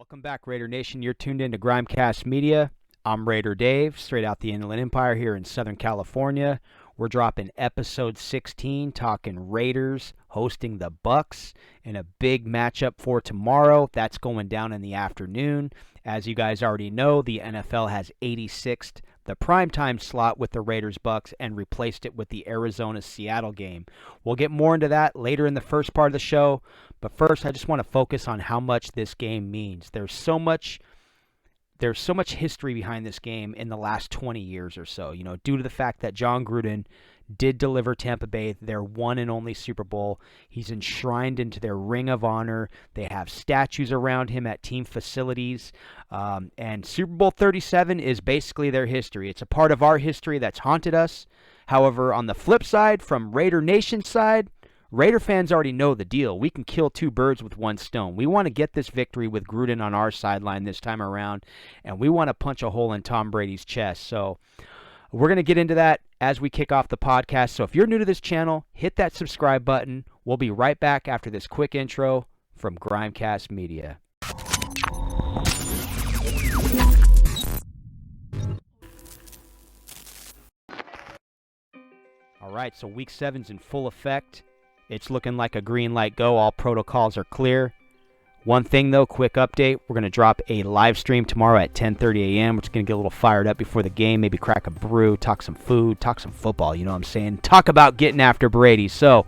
Welcome back, Raider Nation. You're tuned in to GrimeCast Media. I'm Raider Dave, straight out the Inland Empire here in Southern California. We're dropping episode 16, talking Raiders hosting the Bucks in a big matchup for tomorrow. That's going down in the afternoon. As you guys already know, the NFL has 86th the primetime slot with the Raiders-Bucks and replaced it with the Arizona-Seattle game. We'll get more into that later in the first part of the show, but first I just want to focus on how much this game means. There's so much history behind this game in the last 20 years or so, due to the fact that Jon Gruden did deliver Tampa Bay their one and only Super Bowl. He's enshrined into their Ring of Honor. They have statues around him at team facilities. And Super Bowl 37 is basically their history. It's a part of our history that's haunted us. However, on the flip side, from Raider Nation's side, Raider fans already know the deal. We can kill two birds with one stone. We want to get this victory with Gruden on our sideline this time around, and we want to punch a hole in Tom Brady's chest. So we're going to get into that as we kick off the podcast. So if you're new to this channel, hit that subscribe button. We'll be right back after this quick intro from GrimeCast Media. All right, so Week 7's in full effect. It's looking like a green light go. All protocols are clear. One thing, though, quick update. We're going to drop a live stream tomorrow at 10:30 a.m. We're just going to get a little fired up before the game, maybe crack a brew, talk some food, talk some football, you know what I'm saying? Talk about getting after Brady. So,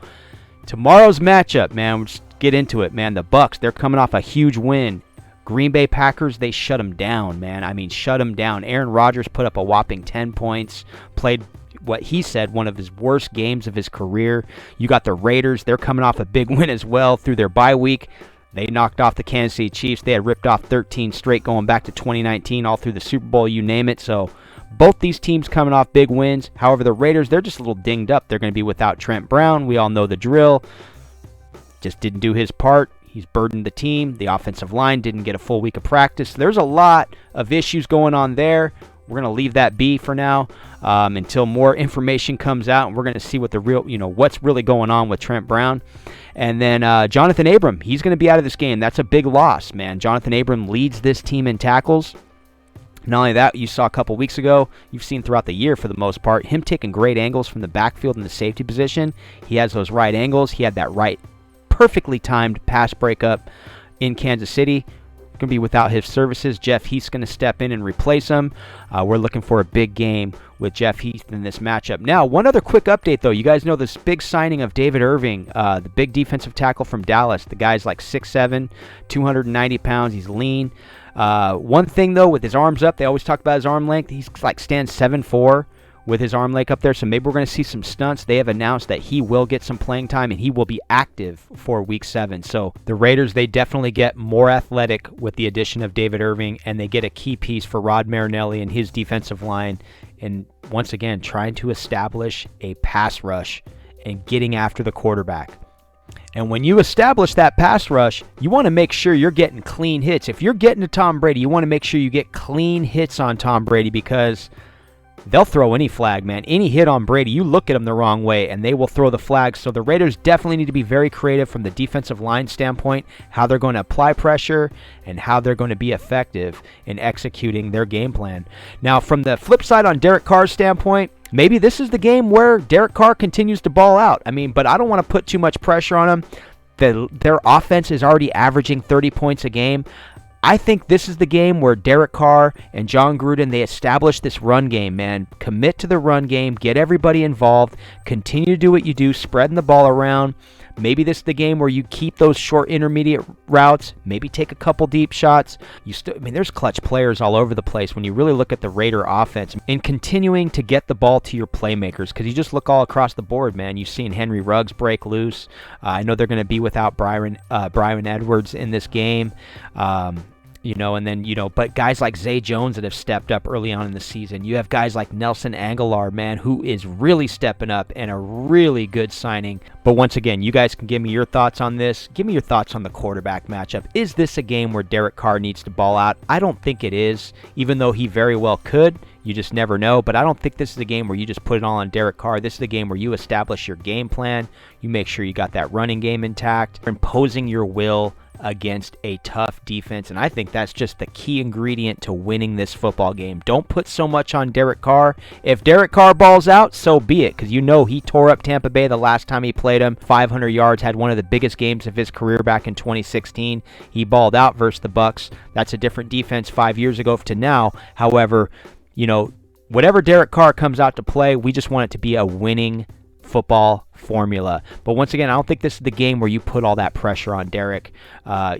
tomorrow's matchup, man, we'll just get into it, man. The Bucks, they're coming off a huge win. Green Bay Packers, they shut them down, man. I mean, shut them down. Aaron Rodgers put up a whopping 10 points, played what he said, one of his worst games of his career. You got the Raiders. They're coming off a big win as well through their bye week. They knocked off the Kansas City Chiefs. They had ripped off 13 straight going back to 2019, all through the Super Bowl, you name it. So both these teams coming off big wins. However, the Raiders, they're just a little dinged up. They're going to be without Trent Brown. We all know the drill. Just didn't do his part. He's burdened the team. The offensive line didn't get a full week of practice. There's a lot of issues going on there. We're going to leave that be for now until more information comes out, and we're going to see what the real, what's really going on with Trent Brown. And then Jonathan Abram, he's going to be out of this game. That's a big loss, man. Jonathan Abram leads this team in tackles. Not only that, you saw a couple weeks ago, you've seen throughout the year for the most part, him taking great angles from the backfield in the safety position. He has those right angles. He had that right, perfectly timed pass breakup in Kansas City. Going to be without his services. Jeff Heath's going to step in and replace him. We're looking for a big game with Jeff Heath in this matchup. Now, one other quick update, though. You guys know this big signing of David Irving, the big defensive tackle from Dallas. The guy's like 6'7", 290 pounds. He's lean. One thing, though, with his arms up, they always talk about his arm length. He's like stands 7'4", with his arm length up there, so maybe we're going to see some stunts. They have announced that he will get some playing time, and he will be active for Week 7. So the Raiders, they definitely get more athletic with the addition of David Irving, and they get a key piece for Rod Marinelli and his defensive line, and once again, trying to establish a pass rush and getting after the quarterback. And when you establish that pass rush, you want to make sure you're getting clean hits. If you're getting to Tom Brady, you want to make sure you get clean hits on Tom Brady, because they'll throw any flag, man. Any hit on Brady, you look at them the wrong way, and they will throw the flag. So the Raiders definitely need to be very creative from the defensive line standpoint, how they're going to apply pressure and how they're going to be effective in executing their game plan. Now, from the flip side on Derek Carr's standpoint, maybe this is the game where Derek Carr continues to ball out. But I don't want to put too much pressure on him. Their offense is already averaging 30 points a game. I think this is the game where Derek Carr and Jon Gruden, they establish this run game, man. Commit to the run game, get everybody involved, continue to do what you do, spreading the ball around. Maybe this is the game where you keep those short intermediate routes, maybe take a couple deep shots. There's clutch players all over the place when you really look at the Raider offense, and continuing to get the ball to your playmakers, because you just look all across the board, man. You've seen Henry Ruggs break loose. I know they're going to be without Brian Edwards in this game. But guys like Zay Jones that have stepped up early on in the season. You have guys like Nelson Aguilar, man, who is really stepping up and a really good signing. But once again, you guys can give me your thoughts on this. Give me your thoughts on the quarterback matchup. Is this a game where Derek Carr needs to ball out? I don't think it is, even though he very well could. You just never know. But I don't think this is a game where you just put it all on Derek Carr. This is a game where you establish your game plan. You make sure you got that running game intact, imposing your will against a tough defense, and I think that's just the key ingredient to winning this football game. Don't put so much on Derek Carr. If Derek Carr balls out, so be it, because you know he tore up Tampa Bay the last time he played them. 500 yards, had one of the biggest games of his career back in 2016. He balled out versus the Bucs. That's a different defense 5 years ago to now. However, you know, whatever Derek Carr comes out to play, we just want it to be a winning football formula. But once again, I don't think this is the game where you put all that pressure on Derek,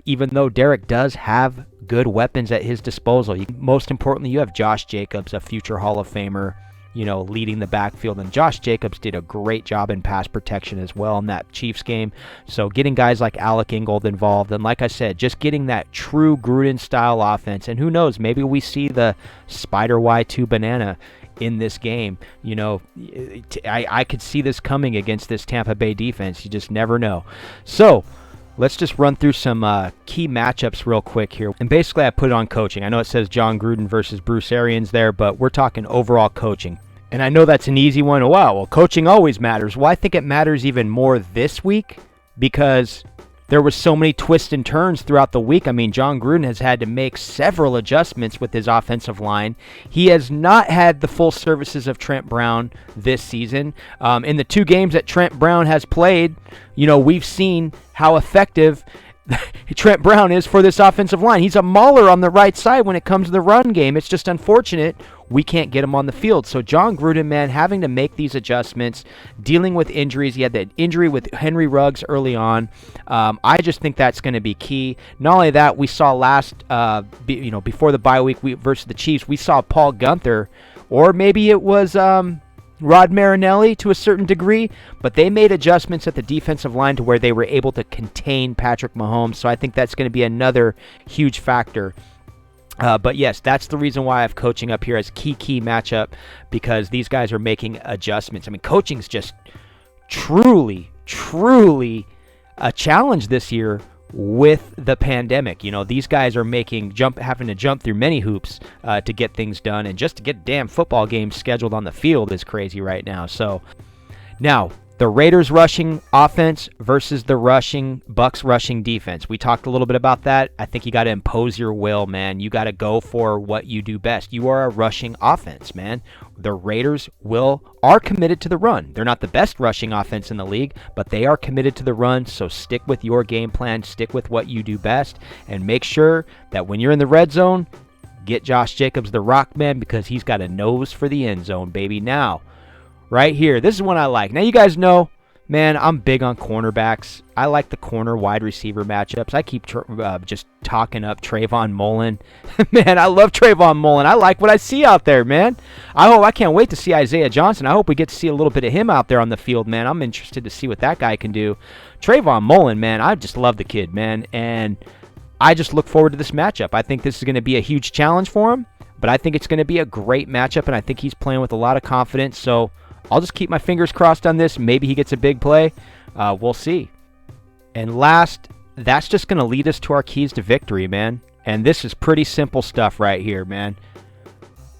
even though Derek does have good weapons at his disposal. Most importantly, you have Josh Jacobs, a future Hall of Famer, you know, leading the backfield, and Josh Jacobs did a great job in pass protection as well in that Chiefs game. So getting guys like Alec Ingold involved, and like I said, just getting that true Gruden style offense, and who knows, maybe we see the Spider Y2 banana in this game. You know, I could see this coming against this Tampa Bay defense. You just never know. So let's just run through some key matchups real quick here. And basically I put it on coaching. I know it says John Gruden versus Bruce Arians there, but we're talking overall coaching. And I know that's an easy one. Wow, well, coaching always matters. Well, I think it matters even more this week because there were so many twists and turns throughout the week. I mean, John Gruden has had to make several adjustments with his offensive line. He has not had the full services of Trent Brown this season. In the 2 games that Trent Brown has played, you know, we've seen how effective Trent Brown is for this offensive line. He's a mauler on the right side when it comes to the run game. It's just unfortunate we can't get him on the field. So John Gruden, man, having to make these adjustments, dealing with injuries. He had that injury with Henry Ruggs early on. I just think that's going to be key. Not only that, we saw before the bye week versus the Chiefs, we saw Paul Gunther, or maybe it was Rod Marinelli to a certain degree, but they made adjustments at the defensive line to where they were able to contain Patrick Mahomes. So I think that's going to be another huge factor. But yes, that's the reason why I have coaching up here as key matchup, because these guys are making adjustments. I mean, coaching's just truly a challenge this year with the pandemic. You know, these guys are having to jump through many hoops to get things done, and just to get damn football games scheduled on the field is crazy right now. So now the Raiders rushing offense versus the Bucs rushing defense. We talked a little bit about that. I think you got to impose your will, man. You got to go for what you do best. You are a rushing offense, man. The Raiders are committed to the run. They're not the best rushing offense in the league, but they are committed to the run. So stick with your game plan, stick with what you do best, and make sure that when you're in the red zone, get Josh Jacobs the rock, man, because he's got a nose for the end zone, baby. Now, right here, this is one I like. Now, you guys know, man, I'm big on cornerbacks. I like the corner wide receiver matchups. I keep just talking up Trayvon Mullen. Man, I love Trayvon Mullen. I like what I see out there, man. I can't wait to see Isaiah Johnson. I hope we get to see a little bit of him out there on the field, man. I'm interested to see what that guy can do. Trayvon Mullen, man, I just love the kid, man. And I just look forward to this matchup. I think this is going to be a huge challenge for him, but I think it's going to be a great matchup, and I think he's playing with a lot of confidence. So I'll just keep my fingers crossed on this. Maybe he gets a big play. We'll see. And last, that's just going to lead us to our keys to victory, man. And this is pretty simple stuff right here, man.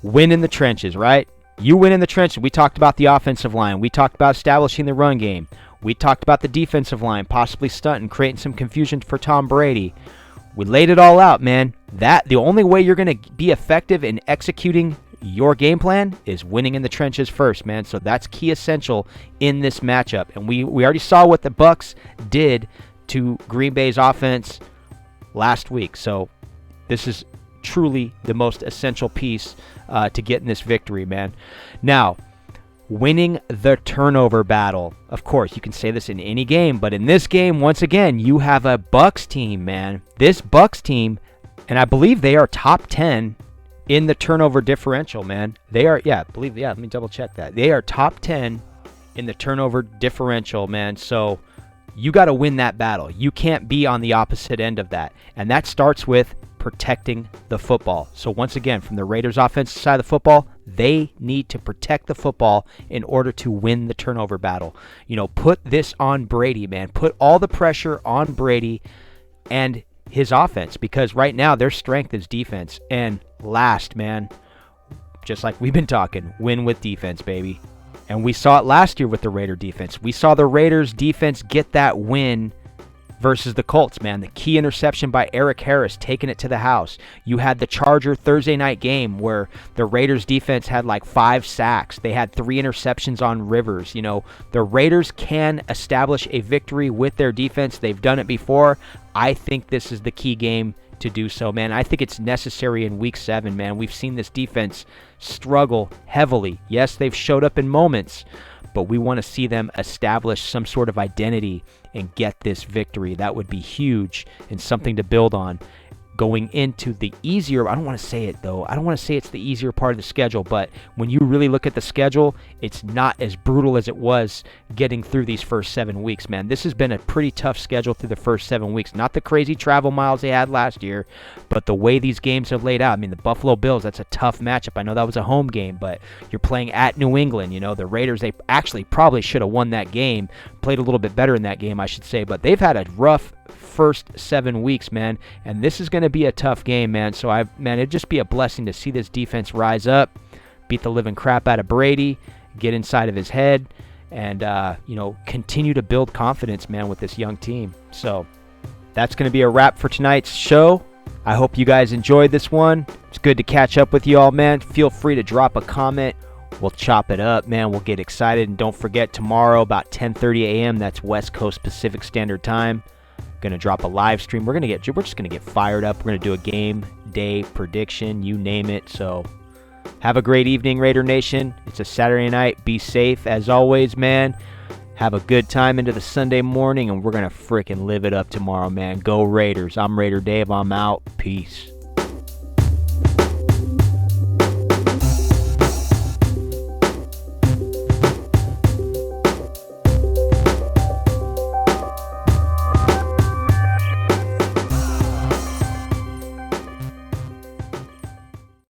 Win in the trenches, right? You win in the trenches. We talked about the offensive line. We talked about establishing the run game. We talked about the defensive line, possibly stunting, creating some confusion for Tom Brady. We laid it all out, man. The only way you're going to be effective in executing your game plan is winning in the trenches first, man. So that's key essential in this matchup. And we already saw what the Bucs did to Green Bay's offense last week. So this is truly the most essential piece to getting this victory, man. Now, winning the turnover battle. Of course, you can say this in any game, but in this game, once again, you have a Bucs team, man. This Bucs team, and I believe they are top 10 in the turnover differential, man. They are, let me double check that. They are top 10 in the turnover differential, man. So you got to win that battle. You can't be on the opposite end of that. And that starts with protecting the football. So once again, from the Raiders offensive side of the football, they need to protect the football in order to win the turnover battle. You know, put this on Brady, man. Put all the pressure on Brady and his offense, because right now their strength is defense. And last, man, just like we've been talking, win with defense, baby. And we saw it last year with the Raider defense. We saw the Raiders defense get that win versus the Colts, man. The key interception by Eric Harris, taking it to the house. You had the Charger Thursday night game where the Raiders defense had like 5 sacks. They had 3 interceptions on Rivers. You know, the Raiders can establish a victory with their defense. They've done it before. I think this is the key game to do so, man. I think it's necessary in week 7, man. We've seen this defense struggle heavily. Yes, they've showed up in moments, but we want to see them establish some sort of identity and get this victory. That would be huge and something to build on going into the easier, I don't want to say it though, I don't want to say it's the easier part of the schedule, but when you really look at the schedule, it's not as brutal as it was getting through these first 7 weeks, man. This has been a pretty tough schedule through the first 7 weeks. Not the crazy travel miles they had last year, but the way these games have laid out. I mean, the Buffalo Bills, that's a tough matchup. I know that was a home game, but you're playing at New England. You know, the Raiders, they actually probably should have won that game, played a little bit better in that game, I should say, but they've had a rough first 7 weeks, man, and this is going to be a tough game, man. So it'd just be a blessing to see this defense rise up, beat the living crap out of Brady, get inside of his head, and continue to build confidence, man, with this young team. So that's going to be a wrap for tonight's show. I hope you guys enjoyed this one. It's good to catch up with you all, man. Feel free to drop a comment. We'll chop it up, man. We'll get excited, and don't forget, tomorrow about 10:30 a.m. that's West Coast Pacific Standard Time. Gonna drop a live stream. We're just gonna get fired up. We're gonna do a game day prediction, you name it. So have a great evening, Raider Nation. It's a Saturday night. Be safe as always, man. Have a good time into the Sunday morning, and we're gonna freaking live it up tomorrow, man. Go Raiders. I'm Raider Dave. I'm out. Peace.